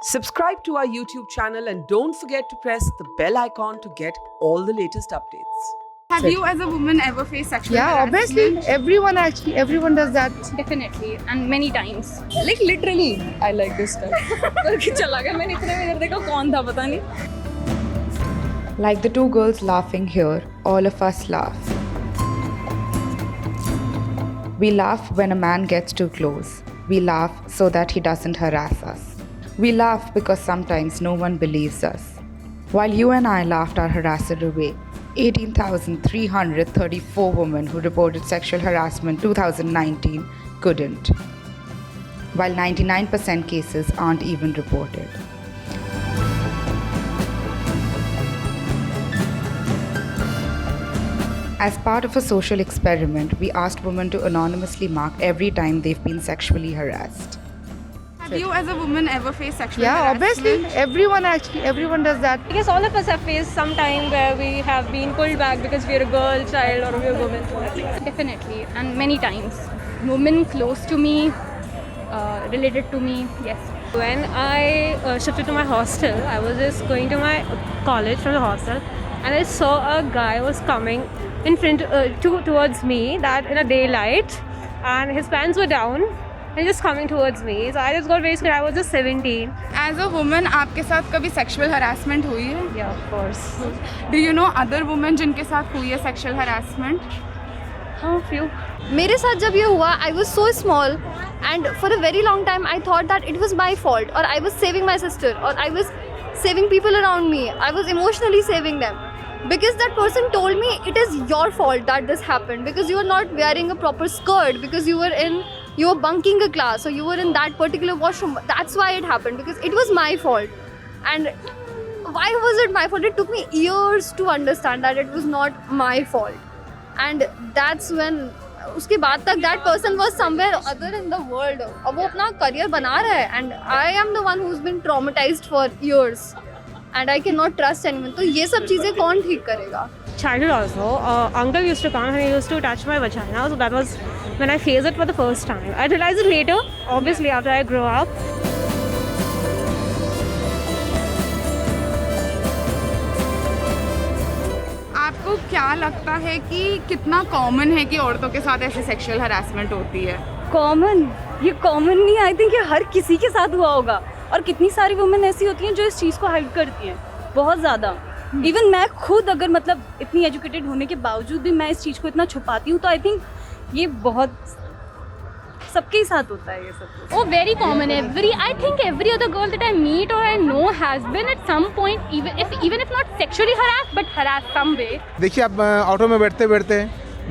Subscribe to our YouTube channel and don't forget to press the bell icon to get all the latest updates. Have you as a woman ever faced sexual Yeah, harassment? obviously, everyone does that. Definitely, and many times. Like literally, I like this stuff. करके चला गया मैंने इतने में इधर देखा कौन था पता नहीं. Like the two girls laughing here, all of us laugh. We laugh when a man gets too close. We laugh so that he doesn't harass us. We laugh because sometimes no one believes us. While you and I laughed our harasser away, 18,334 women who reported sexual harassment 2019 couldn't. While 99% cases aren't even reported. As part of a social experiment, we asked women to anonymously mark every time they've been sexually harassed. Have you as a woman ever faced sexual Yeah, harassment? obviously, everyone does that. I guess all of us have faced some time where we have been pulled back because we're a girl, child, or we're a woman. Definitely, and many times. Women close to me, related to me, yes. When I shifted to my hostel, I was just going to my college from the hostel, and I saw a guy was coming in front towards me, that in a daylight, and his pants were down. And just coming towards me, so I just got very scared. I was just 17. As a woman, आपके साथ कभी sexual harassment हुई है? Yeah, of course. Do you know other women जिनके साथ हुई है sexual harassment? How few? मेरे साथ जब ये हुआ I was so small and for a very long time I thought that it was my fault or I was saving my sister or I was saving people around me. I was emotionally saving them. Because that person told me it is your fault that this happened because you were not wearing a proper skirt, because you were bunking a class or you were in that particular washroom. That's why it happened, because it was my fault. And why was it my fault? It took me years to understand that it was not my fault. And that's when उसके बाद तक that person was somewhere other in the world. अब वो अपना career बना रहा है and I am the one who's been traumatized for years. And I cannot trust anyone. तो ये सब चीज़ें कौन ठीक करेगा? Childhood also. Uncle used to come and he used to touch my vagina. So that was when I faced it for the first time. I realized it later, obviously after I grew up. आपको क्या लगता है कि कितना common है कि औरतों के साथ ऐसे सेक्सुअल हरासमेंट होती है? कॉमन नहीं, आई थिंक ये हर किसी के साथ हुआ होगा. और कितनी सारी वुमेन ऐसी होती हैं जो इस चीज़ को हाइड करती हैं, बहुत ज़्यादा. इवन मैं खुद अगर मतलब इतनी एजुकेटेड होने के बावजूद भी मैं इस चीज़ को इतना छुपाती हूँ, तो आई थिंक ये बहुत सबके ही साथ होता है ये सब. Oh, very common. I think every other girl that I meet or I know has been at some point, even if not sexually harassed, but harassed some way. देखिए, आप ऑटो में बैठते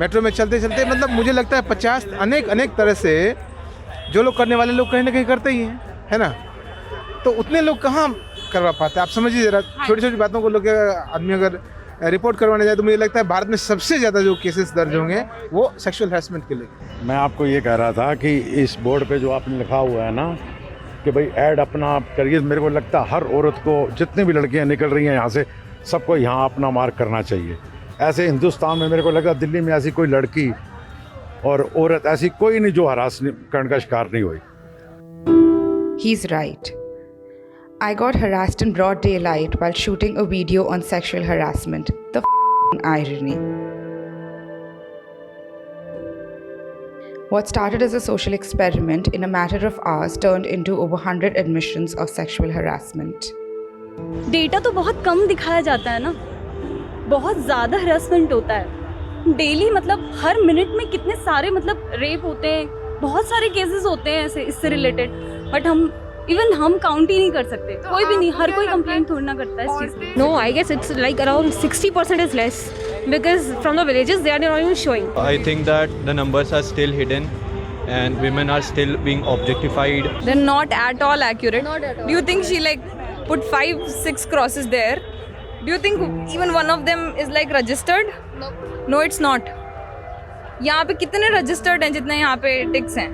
मेट्रो में चलते मतलब मुझे लगता है 50 अनेक तरह से जो लोग करने वाले लोग कहीं ना कहीं करते ही हैं, है ना. तो उतने लोग कहाँ करवा पाते हैं, आप समझिए ज़रा. छोटी छोटी बातों को लोग आदमी अगर रिपोर्ट करवाने जाए तो मुझे लगता है भारत में सबसे ज़्यादा जो केसेस दर्ज होंगे वो सेक्सुअल हैरेसमेंट के लिए. मैं आपको ये कह रहा था कि इस बोर्ड पे जो आपने लिखा हुआ है ना कि भाई ऐड अपना करिए, मेरे को लगता है हर औरत को, जितनी भी लड़कियां निकल रही हैं यहाँ से, सबको यहाँ अपना मार्क करना चाहिए. ऐसे हिंदुस्तान में मेरे को लगता है दिल्ली में ऐसी कोई लड़की और औरत ऐसी कोई नहीं जो हरास करने का शिकार नहीं हुई. He's right. I got harassed in broad daylight while shooting a video on sexual harassment. The irony. What started as a social experiment in a matter of hours turned into over 100 admissions of sexual harassment. Data तो बहुत कम दिखाया जाता है ना, बहुत ज़्यादा harassment होता है डेली. मतलब हर मिनट में कितने सारे मतलब रेप होते हैं, बहुत सारे केसेस होते हैं ऐसे इससे रिलेटेड, बट हम काउंट ही नहीं कर सकते. कोई भी नहीं, हर कोई कंप्लेंट थोड़ा ना करता है इस चीज़ पे. No, I guess it's like around 60% is less because from the villages they are not even showing. I think that the numbers are still hidden and women are still being objectified. They're not at all accurate. Not at all. Do you think she like put 5-6 crosses there? Do you think even one of them is like registered? No, it's not. यहाँ पे कितने registered हैं जितने यहाँ पे ticks हैं?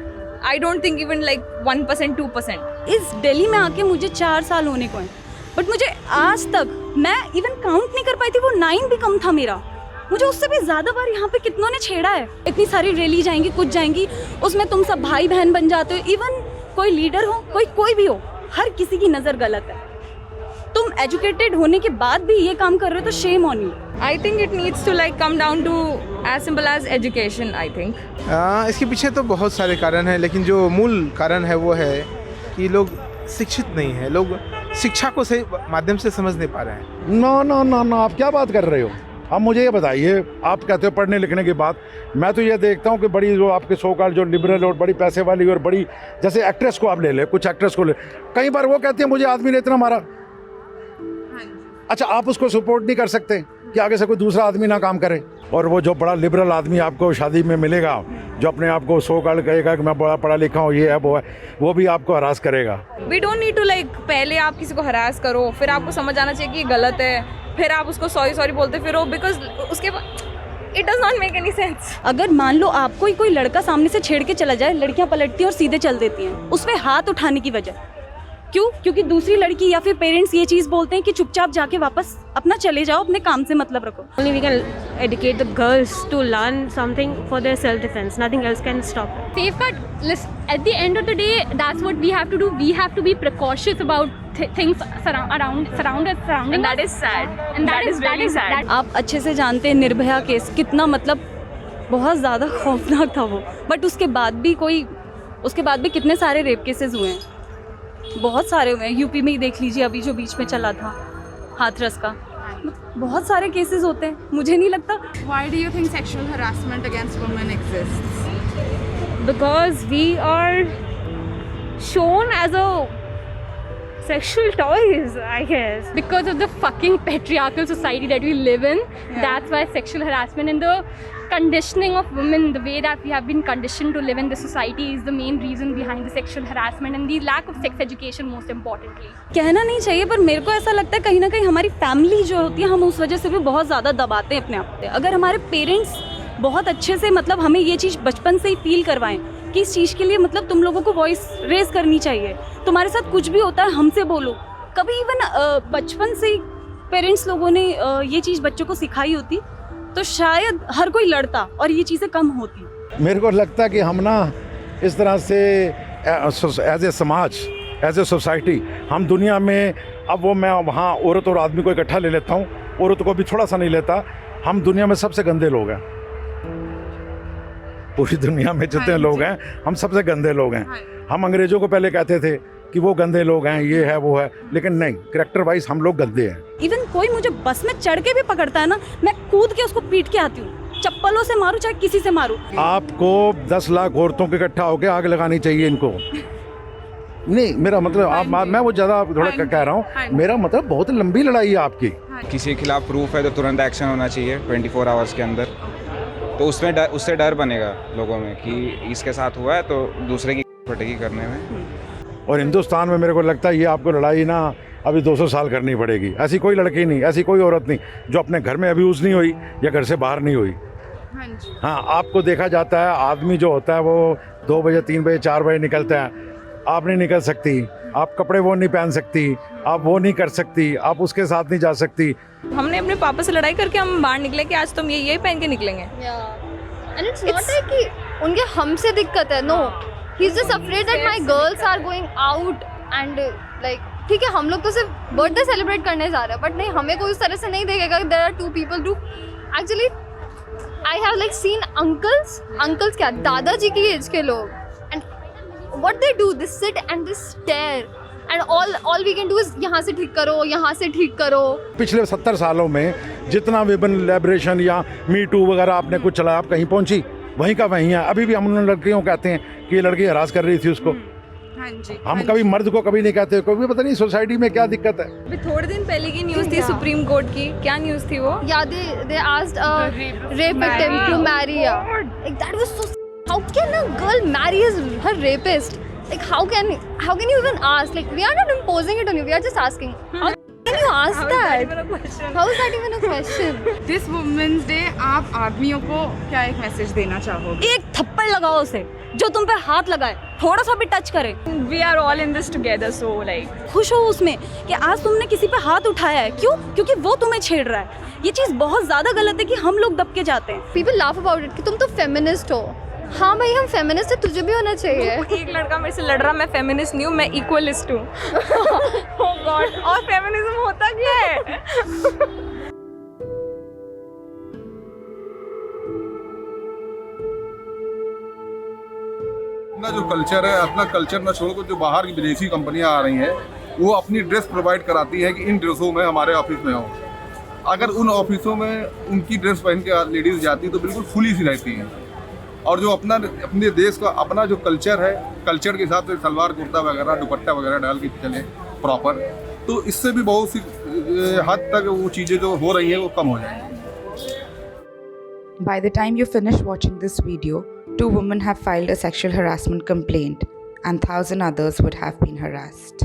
I don't think even like 1%, 2%. इस दिल्ली में आके मुझे 4 साल होने को हैं, बट मुझे आज तक मैं इवन काउंट नहीं कर पाई थी. वो 9 भी कम था मेरा. मुझे उससे भी ज़्यादा बार यहाँ पे कितनों ने छेड़ा है. इतनी सारी रैली जाएंगी, कुछ जाएंगी, उसमें तुम सब भाई बहन बन जाते हो. इवन कोई लीडर हो, कोई भी हो, हर किसी की नज़र गलत है। तुम एजुकेटेड होने के बाद भी ये काम कर रहे हो तो shame on you. I think it needs to like come down to as simple as education, I think. इसके पीछे तो बहुत सारे कारण हैं, लेकिन जो मूल कारण है वो है कि लोग शिक्षित नहीं हैं, लोग शिक्षा को सही माध्यम से समझ नहीं पा रहे हैं। नो आप क्या बात कर रहे हो? अब मुझे ये बताइए, आप कहते हो पढ़ने लिखने की बात, मैं तो ये देखता हूँ कि बड़ी जो आपके सो कॉल्ड जो लिबरल और बड़ी पैसे वाली और बड़ी, जैसे एक्ट्रेस को आप ले ले, कुछ एक्ट्रेस को ले, कई बार वो कहती है मुझे आदमी ने इतना मारा। अच्छा, आप उसको सपोर्ट नहीं कर सकते कि आगे से कोई दूसरा आदमी ना काम करे? और वो जो बड़ा लिबरल आदमी आपको शादी में मिलेगा, जो अपने आप को सो कॉल्ड कहेगा कि मैं बड़ा पढ़ा लिखा हूँ, ये है वो है, वो भी आपको हरास करेगा। We don't need to like पहले आप किसी को हरास करो, फिर आपको समझ आना चाहिए कि ये गलत है, फिर आप उसको सॉरी बोलते फिरो, बिकॉज उसके बाद it does not make any sense. अगर मान लो आपको ही कोई लड़का सामने से छेड़ के चला जाए, लड़कियां पलटती हैं और सीधे चल देती हैं, उस पे हाथ उठाने की वजह क्यों? क्योंकि दूसरी लड़की या फिर पेरेंट्स ये चीज़ बोलते हैं कि चुपचाप जाके वापस अपना चले जाओ, अपने काम से मतलब रखो। Only we can educate the girls to learn something for their self-defense. Nothing else can stop it. Safeguard, listen, at the end of the day, that's what we have to do. We have to be precautious about things surrounding us. And that is sad. And that is really sad. आप अच्छे से जानते हैं Nirbhaya case कितना मतलब बहुत ज़्यादा खौफनाक था वो, बट उसके बाद भी कितने सारे रेप केसेस हुए हैं, बहुत सारे हुए हैं। यूपी में ही देख लीजिए, अभी जो बीच में चला था हाथरस का, बहुत सारे केसेस होते हैं। मुझे नहीं लगता। Why do you think sexual harassment against women exists? Because we are shown as a sexual toys, I guess. Because of the fucking patriarchal society that we live in, that's why sexual harassment and the conditioning of women, the way that we have been conditioned to live in this society, is the main reason behind the sexual harassment and the lack of sex education, most importantly. कहना नहीं चाहिए, पर मेरे को ऐसा लगता है कहीं ना कहीं हमारी फैमिली जो होती है, हम उस वजह से भी बहुत ज़्यादा दबाते हैं अपने आप पे। अगर हमारे पेरेंट्स बहुत अच्छे से मतलब हमें ये चीज़ बचपन से ही फील करवाएं कि इस चीज़ के लिए मतलब तुम लोगों को वॉइस रेज करनी चाहिए, तुम्हारे साथ कुछ भी होता है हमसे बोलो। कभी इवन बचपन से ही पेरेंट्स लोगों ने ये चीज़ बच्चों को सिखाई होती तो शायद हर कोई लड़ता और ये चीज़ें कम होती। मेरे को लगता है कि हम ना इस तरह से एज ए समाज, एज ए सोसाइटी, हम दुनिया में, अब वो मैं वहाँ औरत और आदमी को इकट्ठा ले लेता हूँ, औरत को भी थोड़ा सा नहीं लेता, हम दुनिया में सबसे गंदे लोग हैं। पूरी दुनिया में जितने लोग हैं, हम सबसे गंदे लोग हैं। हम अंग्रेजों को पहले कहते थे कि वो गंदे लोग हैं, ये है वो है, लेकिन नहीं, कैरेक्टर वाइज हम लोग गंदे हैं। इवन कोई मुझे बस में चढ़ के भी पकड़ता है ना, मैं कूद के उसको पीट के आती हूँ, चप्पलों से मारूं चाहे किसी से मारूं। आपको 10 लाख औरतों के इकट्ठा होकर आग लगानी चाहिए इनको। नहीं, मेरा मतलब मैं वो ज़्यादा थोड़ा कह रहा हूँ, मेरा मतलब बहुत लंबी लड़ाई है आपकी। किसी के खिलाफ प्रूफ है तो तुरंत एक्शन होना चाहिए 24 आवर्स के अंदर, तो उससे डर बनेगा लोगों में कि इसके साथ हुआ है तो दूसरे की फटेगी करने में। और हिंदुस्तान में मेरे को लगता है ये आपको लड़ाई ना अभी 200 साल करनी पड़ेगी। ऐसी कोई लड़की नहीं, ऐसी कोई औरत नहीं जो अपने घर में अब्यूज़ नहीं हुई या घर से बाहर नहीं हुई। हाँ, आपको देखा जाता है, आदमी जो होता है वो 2 बजे 3 बजे 4 बजे निकलता है, आप नहीं निकल सकती, आप कपड़े वो नहीं पहन सकती, आप वो नहीं कर सकती, आप उसके साथ नहीं जा सकती। हमने अपने पापा से लड़ाई करके हम बाहर निकले कि आज तुम ये पहन के निकलेंगे। And it's not like कि उनके हमसे दिक्कत है, no. He's just afraid that my girls are going out and like, ठीक है हम लोग तो सिर्फ बर्थडे सेलिब्रेट करने जा रहे हैं, बट नहीं, हमें कोई उस तरह से नहीं देखेगा कि there are 2 people do. Actually, I have like seen uncles क्या, दादाजी की एज के लोग, and what they do, they sit and they stare. And all we can do is यहाँ से ठीक करो, यहाँ से ठीक करो। पिछले 70 सालों में जितना विमेन लिबरेशन या मी टू वगैरह आपने कुछ चलाया, आप कहीं पहुंची, वहीं का वहीं है। अभी भी हम उन लड़कियों को कहते हैं कि ये लड़की हरास कर रही थी उसको। हम कभी मर्द को कभी नहीं कहते, कोई पता नहीं सोसाइटी में क्या दिक्कत है। अभी थोड़े दिन पहले की न्यूज़ थी सुप्रीम कोर्ट की, क्या न्यूज़ थी वो? Yeah, they asked a rape victim to marry. Like that was so. How can a girl marry her rapist? Like how can you even ask? Like we are not imposing it on you. We are just asking. How can you ask that? How is that even a question? This Women's Day, आप आदमियों को क्या एक message देना चाहोगे? एक थप्पड़ लगाओ उसे जो तुम पे हाथ लगाए, थोड़ा सा भी टच करे। We are all in this together, so like खुश हो उसमें कि आज तुमने किसी पे हाथ उठाया है। क्यों? क्योंकि वो तुम्हें छेड़ रहा है। ये चीज़ बहुत ज़्यादा गलत है कि हम लोग दब के जाते हैं। People laugh about it कि तुम तो feminist हो। हाँ भाई हम फेमिनिस्ट है, तुझे भी होना चाहिए। एक लड़का मेरे से लड़ रहा, मैं फेमिनिस्ट नहीं हूँ, मैं इक्वलिस्ट हूँ। Oh God, और फेमिनिज्म होता क्या है? अपना जो कल्चर है, अपना कल्चर ना छोड़कर जो बाहर की विदेशी कंपनियां आ रही हैं, वो अपनी ड्रेस प्रोवाइड कराती है कि इन ड्रेसों में हमारे ऑफिस में हो। अगर उन ऑफिसों में उनकी ड्रेस पहन के लेडीज़ जाती तो बिल्कुल फुली सी रहती हैं। और जो अपने देश का अपना जो कल्चर है, कल्चर के हिसाब से सलवार कुर्ता वगैरह दुपट्टा वगैरह डाल के चले प्रॉपर, तो इससे भी बहुत सी हद तक वो चीज़ें जो हो रही हैं वो कम हो जाएंगी। By the time you finish watching this video, 2 women have filed a sexual harassment complaint and 1,000 others would have been harassed.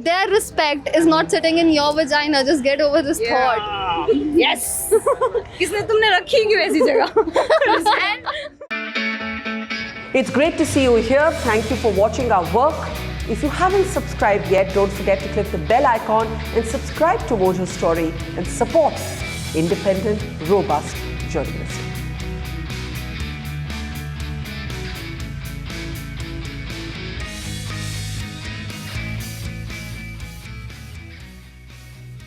Their respect is not sitting in your vagina. Just get over this thought. Yes. किसने तुमने रखी क्यों ऐसी जगह? It's great to see you here. Thank you for watching our work. If you haven't subscribed yet, don't forget to click the bell icon and subscribe to Mojo Story and support independent, robust journalism.